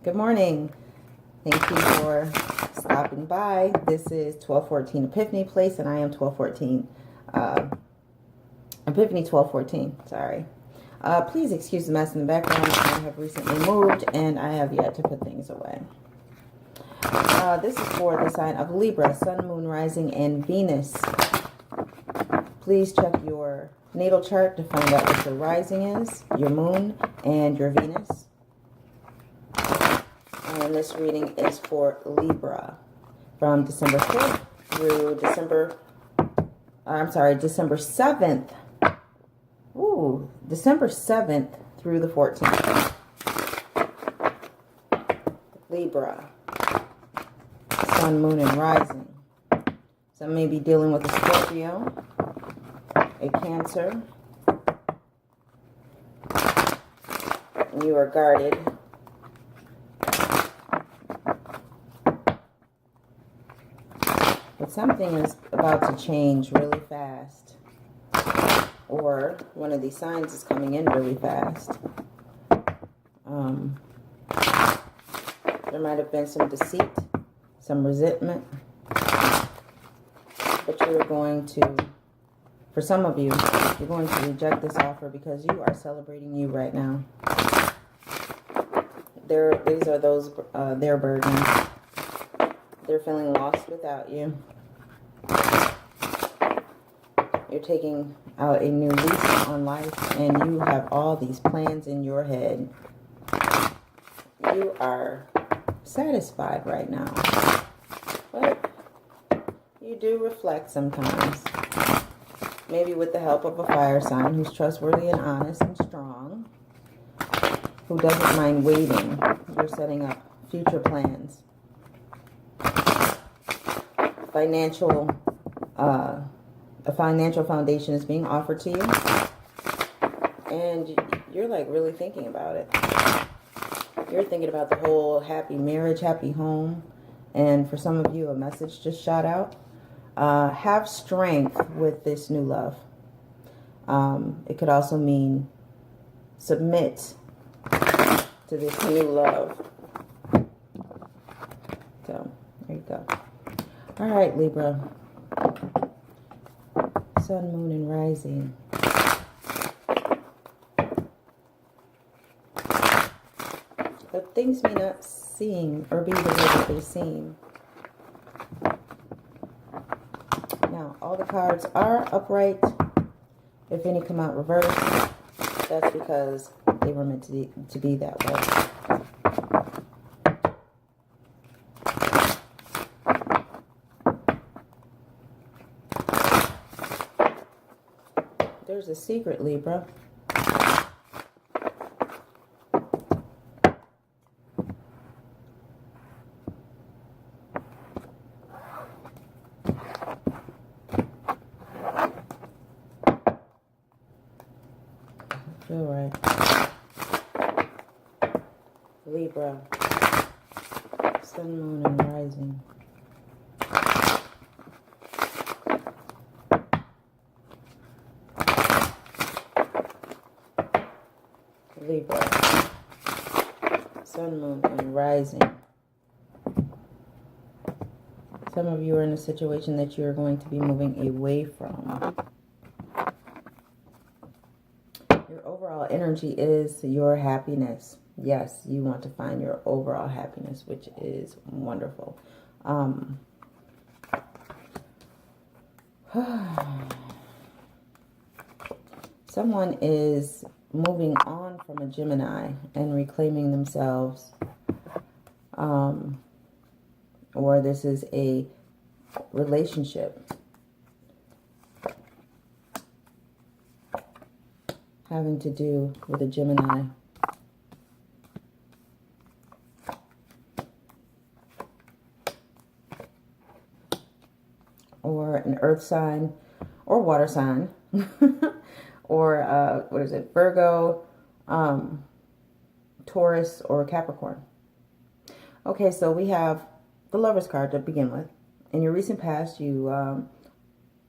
Good morning. Thank you for stopping by. This is 1214 Epiphany Place, and I am 1214 Epiphany 1214. Sorry. Please excuse the mess in the background. I have recently moved, and I have yet to put things away. This is for the sign of Libra, Sun, Moon, Rising, and Venus. Please check your natal chart to find out what your rising is, your moon, and your Venus. And this reading is for Libra from December 5th through December 7th. Ooh, December 7th through the 14th. Libra, Sun, Moon, and Rising. Some may be dealing with a Scorpio, a Cancer. You are guarded. But something is about to change really fast. Or one of these signs is coming in really fast. There might have been some deceit, some resentment. But you're going to, for some of you, you're going to reject this offer because you are celebrating you right now. These are those, their burdens. They're feeling lost without you. You're taking out a new lease on life, and you have all these plans in your head. You are satisfied right now, but you do reflect sometimes. Maybe with the help of a fire sign who's trustworthy and honest and strong, who doesn't mind waiting. You're setting up future plans. A financial foundation is being offered to you, and you're like really thinking about it. You're thinking about the whole happy marriage, happy home, and for some of you, a message just shot out. Have strength with this new love. It could also mean submit to this new love. So, there you go. All right, Libra. Sun, Moon, and Rising. But things may not seem or be the way that they seem. Now, all the cards are upright. If any come out reversed, that's because they were meant to be that way. There's a secret, Libra. Feel right. Libra. Sun, Moon, and Rising. Libra, Sun, Moon, and Rising. Some of you are in a situation that you're going to be moving away from. Your overall energy is your happiness. Yes, you want to find your overall happiness, which is wonderful. Someone is moving on from a Gemini and reclaiming themselves, or this is a relationship having to do with a Gemini. Or an earth sign or water sign. Or, Virgo, Taurus, or Capricorn. Okay, so we have the Lover's card to begin with. In your recent past, you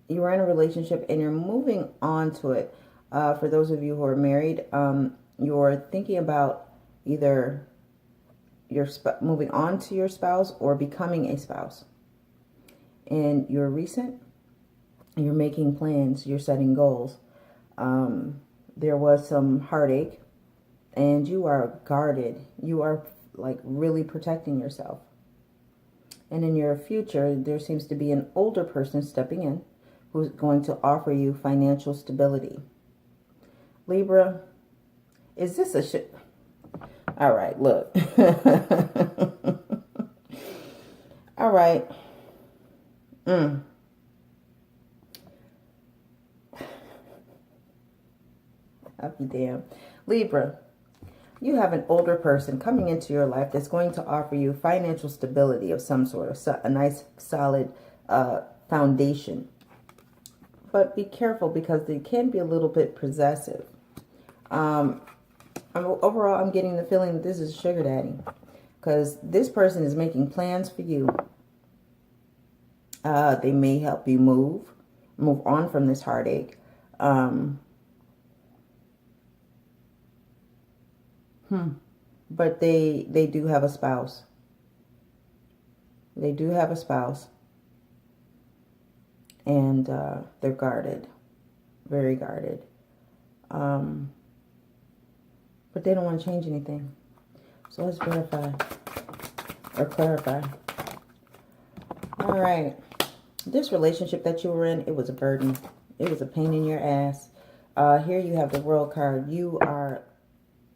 were in a relationship and you're moving on to it. For those of you who are married, you're thinking about either moving on to your spouse or becoming a spouse. And you're recent, you're making plans, you're setting goals. There was some heartache, and you are guarded. You are like really protecting yourself. And in your future, there seems to be an older person stepping in who's going to offer you financial stability. Libra, is this a shit? All right, look. All right. I'll be damned. Libra, you have an older person coming into your life that's going to offer you financial stability of some sort, a nice solid foundation. But be careful because they can be a little bit possessive. Overall, I'm getting the feeling that this is sugar daddy, because this person is making plans for you. They may help you move on from this heartache. But they do have a spouse. They do have a spouse. And they're guarded. Very guarded. But they don't want to change anything. So let's verify. Or clarify. All right. This relationship that you were in, it was a burden. It was a pain in your ass. Here you have the World card. You are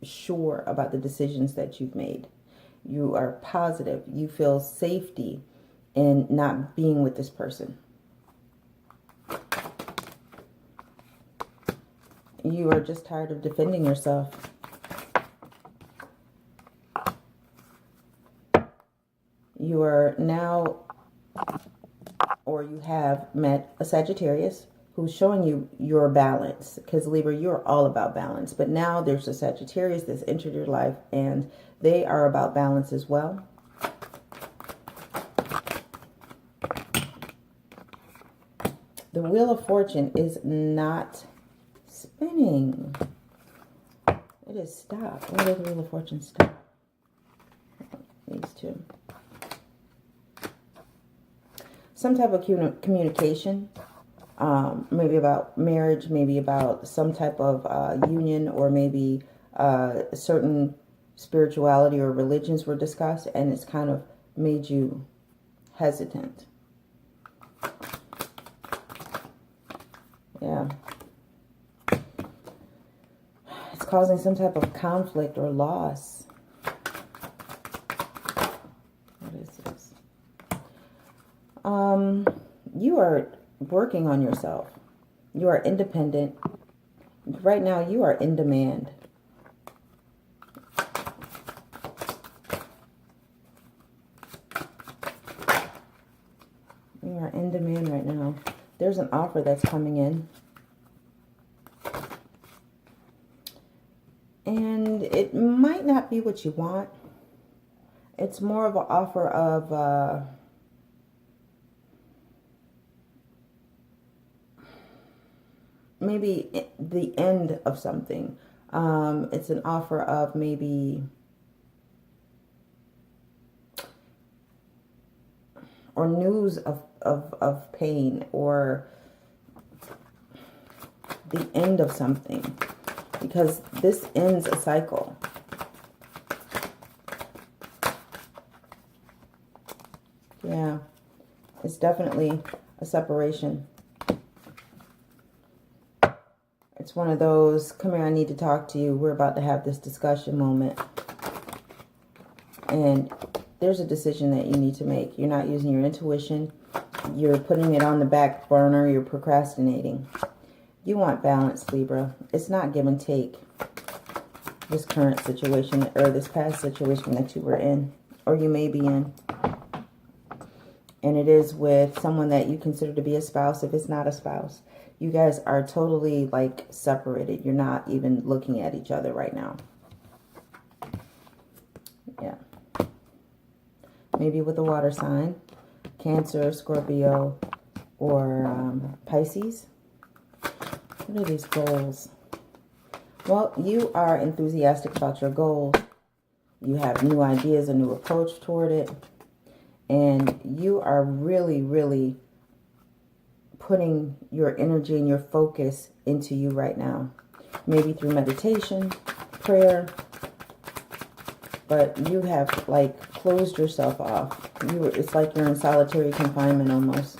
sure about the decisions that you've made. You are positive. You feel safety in not being with this person. You are just tired of defending yourself. You are now, or you have met a Sagittarius who's showing you your balance. Because Libra, you're all about balance. But now there's a Sagittarius that's entered your life, and they are about balance as well. The Wheel of Fortune is not spinning. It is stopped. Where did the Wheel of Fortune stop? These two. Some type of communication, maybe about marriage, maybe about some type of union, or maybe certain spirituality or religions were discussed, and it's kind of made you hesitant. Yeah. It's causing some type of conflict or loss. What is this? You are working on yourself. You are independent. Right now, you are in demand. You are in demand right now. There's an offer that's coming in. And it might not be what you want. It's more of an offer of maybe the end of something. It's an offer of maybe, or news of pain, or the end of something, because this ends a cycle. Yeah, it's definitely a separation. It's one of those, come here, I need to talk to you. We're about to have this discussion moment. And there's a decision that you need to make. You're not using your intuition. You're putting it on the back burner. You're procrastinating. You want balance, Libra. It's not give and take. This current situation, or this past situation that you were in, or you may be in. And it is with someone that you consider to be a spouse, if it's not a spouse. You guys are totally, like, separated. You're not even looking at each other right now. Yeah. Maybe with a water sign. Cancer, Scorpio, or Pisces. What are these goals? Well, you are enthusiastic about your goals. You have new ideas, a new approach toward it. And you are really, really putting your energy and your focus into you right now. Maybe through meditation, prayer. But you have like closed yourself off. It's like you're in solitary confinement almost.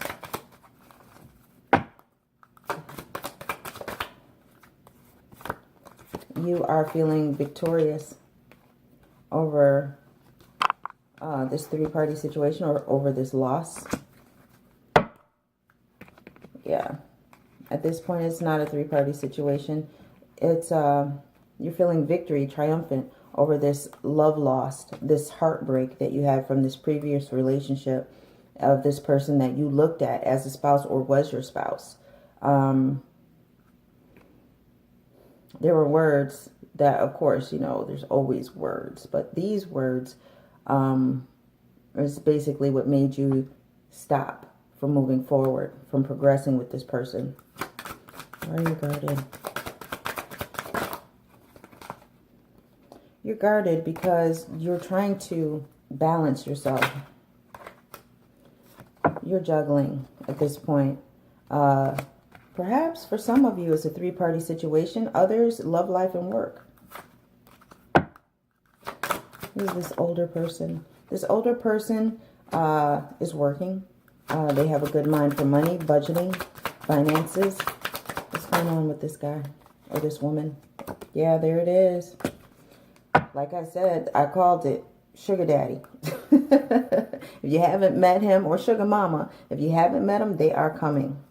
You are feeling victorious over this three-party situation, or over this loss. Yeah. At this point, it's not a three-party situation. It's you're feeling victory, triumphant over this love lost, this heartbreak that you had from this previous relationship of this person that you looked at as a spouse or was your spouse. There were words that, of course, you know, there's always words, but these words is basically what made you stop from moving forward, from progressing with this person. Why are you guarded? You're guarded because you're trying to balance yourself. You're juggling at this point. Perhaps for some of you it's a three-party situation. Others, love, life, and work. Who's this older person? This older person is working. They have a good mind for money, budgeting, finances. What's going on with this guy or this woman? Yeah, there it is. Like I said, I called it sugar daddy. If you haven't met him, or sugar mama, if you haven't met them, they are coming.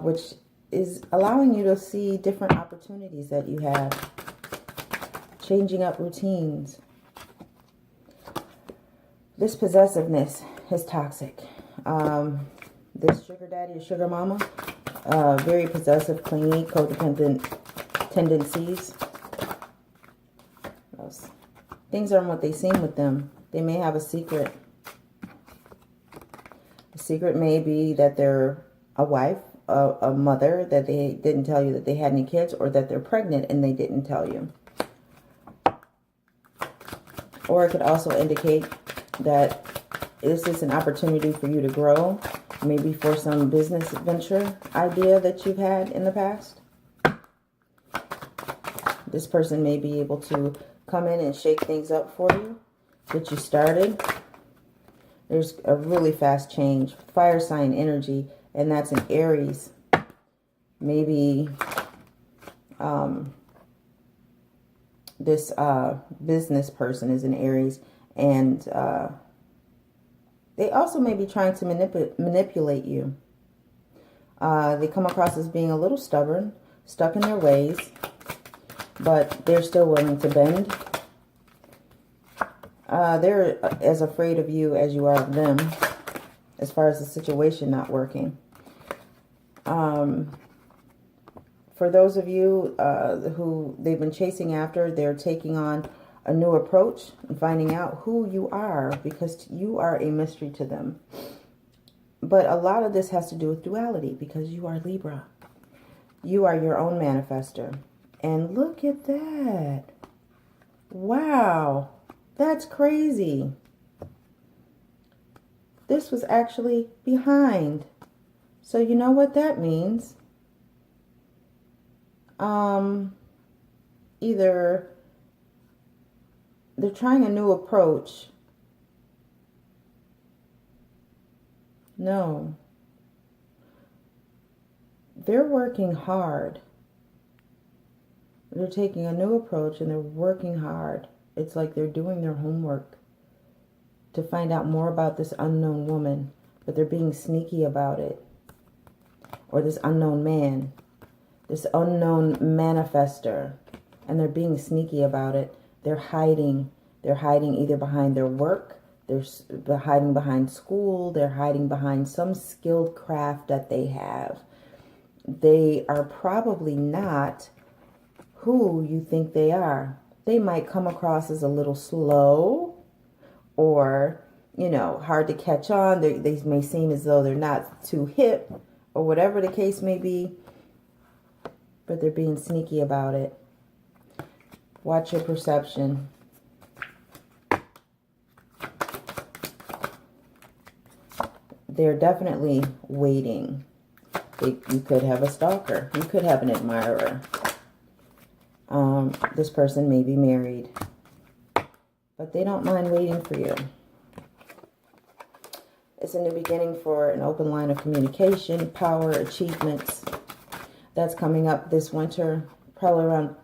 Which is allowing you to see different opportunities that you have. Changing up routines. This possessiveness is toxic. This sugar daddy or sugar mama, very possessive, clingy, codependent tendencies. Things aren't what they seem with them. They may have a secret. The secret may be that they're a wife, a mother, that they didn't tell you that they had any kids, or that they're pregnant and they didn't tell you. Or it could also indicate that this is an opportunity for you to grow, maybe for some business venture idea that you've had in the past. This person may be able to come in and shake things up for you, get you started. There's a really fast change, fire sign energy, and that's an Aries. Maybe this business person is an Aries, and they also may be trying to manipulate you. They come across as being a little stubborn, stuck in their ways, but they're still willing to bend. They're as afraid of you as you are of them, as far as the situation not working. For those of you who they've been chasing after, they're taking on a new approach and finding out who you are, because you are a mystery to them. But a lot of this has to do with duality, because you are Libra. You are your own manifester. And look at that. Wow. That's crazy. This was actually behind. So you know what that means? Either they're trying a new approach. No. They're working hard. They're taking a new approach and they're working hard. It's like they're doing their homework to find out more about this unknown woman, but they're being sneaky about it. Or this unknown man, this unknown manifester, and they're being sneaky about it. They're hiding. They're hiding either behind their work, they're hiding behind school, they're hiding behind some skilled craft that they have. They are probably not who you think they are. They might come across as a little slow, or, you know, hard to catch on. They may seem as though they're not too hip, or whatever the case may be. but they're being sneaky about it. Watch your perception. They're definitely waiting. You could have a stalker. You could have an admirer. This person may be married, but they don't mind waiting for you. It's a new beginning for an open line of communication, power, achievements. That's coming up this winter, probably around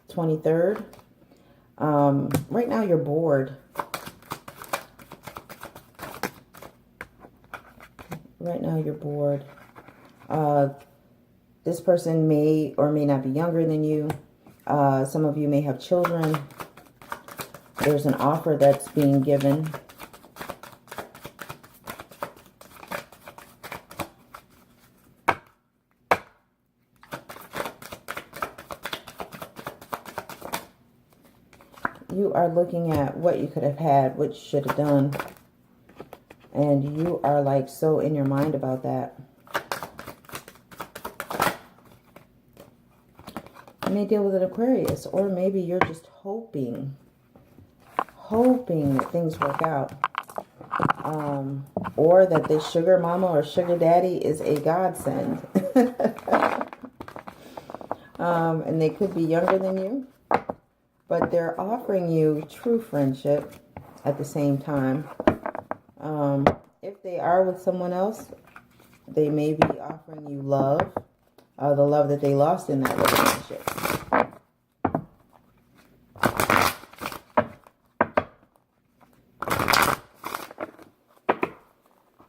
23rd. Right now you're bored. Right now you're bored. This person may or may not be younger than you. Some of you may have children. There's an offer that's being given. You are looking at what you could have had, what you should have done. And you are like so in your mind about that. You may deal with an Aquarius, or maybe you're just hoping that things work out. Or that this sugar mama or sugar daddy is a godsend. And they could be younger than you, but they're offering you true friendship at the same time. If they are with someone else, they may be offering you love, the love that they lost in that relationship.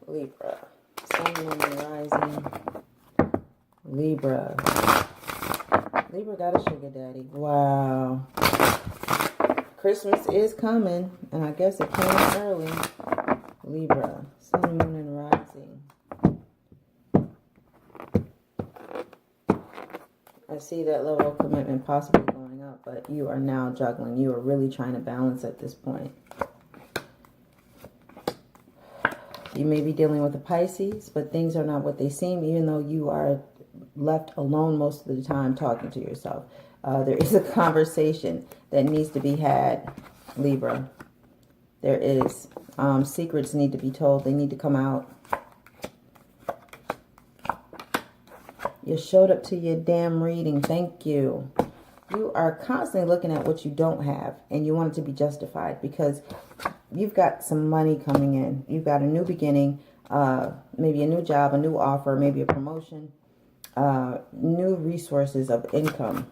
Libra, Sun, Moon, and Rising. Libra. Libra got a sugar daddy. Wow. Christmas is coming, and I guess it came early. Libra, Sun, Moon, and Rising. I see that level of commitment possibly going up, but you are now juggling. You are really trying to balance at this point. You may be dealing with a Pisces, but things are not what they seem, even though you are left alone most of the time talking to yourself. There is a conversation that needs to be had, Libra. There is. Secrets need to be told. They need to come out. You showed up to your damn reading. Thank you. You are constantly looking at what you don't have, and you want it to be justified because you've got some money coming in. You've got a new beginning, maybe a new job, a new offer, maybe a promotion, new resources of income.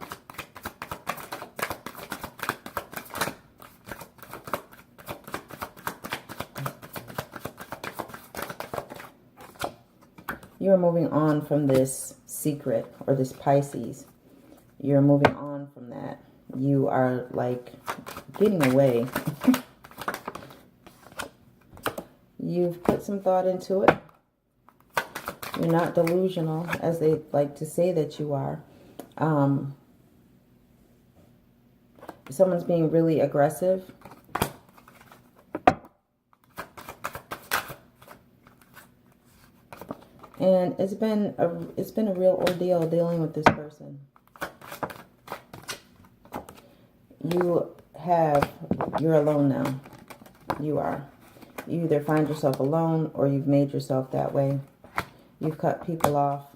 You're moving on from this secret or this Pisces. You're moving on from that. You are like getting away. You've put some thought into it. You're not delusional, as they like to say that you are. Someone's being really aggressive. And it's been a real ordeal dealing with this person. You're alone now. You are. You either find yourself alone or you've made yourself that way. You've cut people off.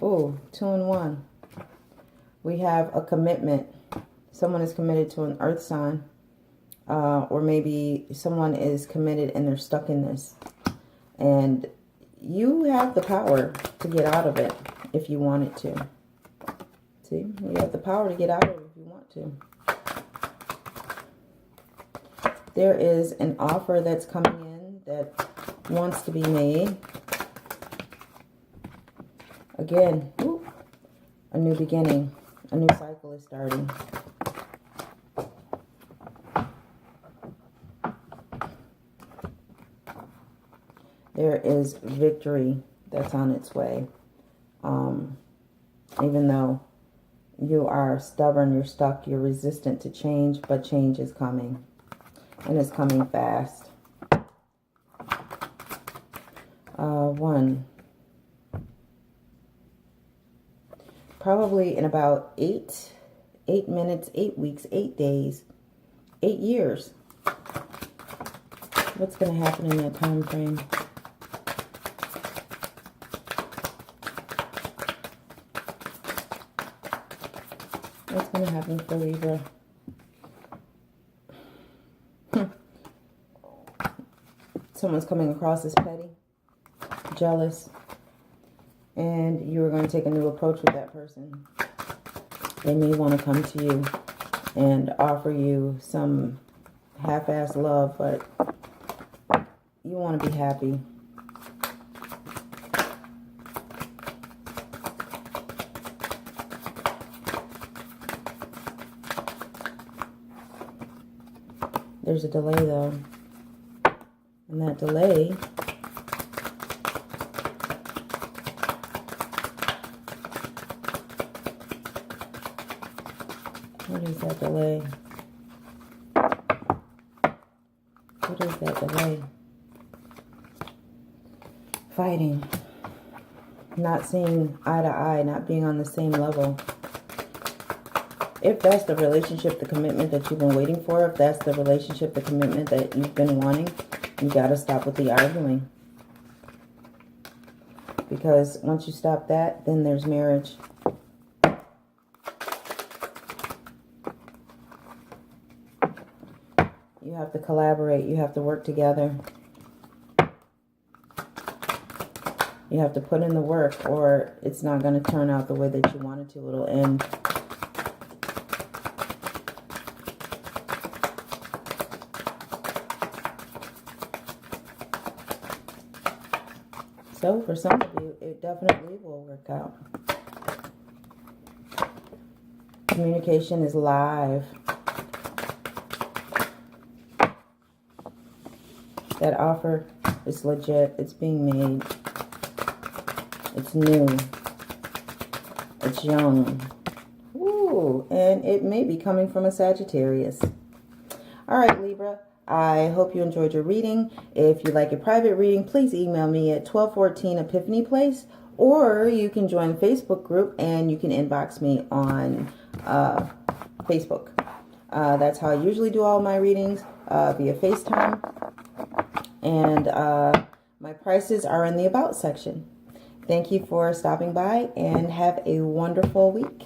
Oh, 2 and 1. We have a commitment. Someone is committed to an earth sign. Or maybe someone is committed and they're stuck in this. And you have the power to get out of it if you wanted to. See? You have the power to get out of it if you want to. There is an offer that's coming in that wants to be made. Again, a new beginning. A new cycle is starting. There is victory that's on its way. Even though you are stubborn, you're stuck, you're resistant to change, but change is coming. And it's coming fast. 1. probably in about 8 minutes, 8 weeks, 8 days, 8 years. What's going to happen in that time frame? What's going to happen for Libra? Someone's coming across as petty, jealous, and you are going to take a new approach with that person. They may want to come to you and offer you some half-assed love, but you want to be happy. There's a delay, though. And that delay what is that delay? What is that delay? Fighting. Not seeing eye to eye, not being on the same level. If that's the relationship, the commitment that you've been waiting for, if that's the relationship, the commitment that you've been wanting, you got to stop with the arguing. Because once you stop that, then there's marriage. You have to collaborate. You have to work together. You have to put in the work, or it's not going to turn out the way that you want it to. It'll end. So for some of you, it definitely will work out. Communication is live. That offer is legit. It's being made. It's new. It's young. Ooh, and it may be coming from a Sagittarius. All right, Libra. I hope you enjoyed your reading. If you'd like a private reading, please email me at 1214 Epiphany Place, or you can join the Facebook group and you can inbox me on Facebook. That's how I usually do all my readings, via FaceTime. And my prices are in the About section. Thank you for stopping by and have a wonderful week.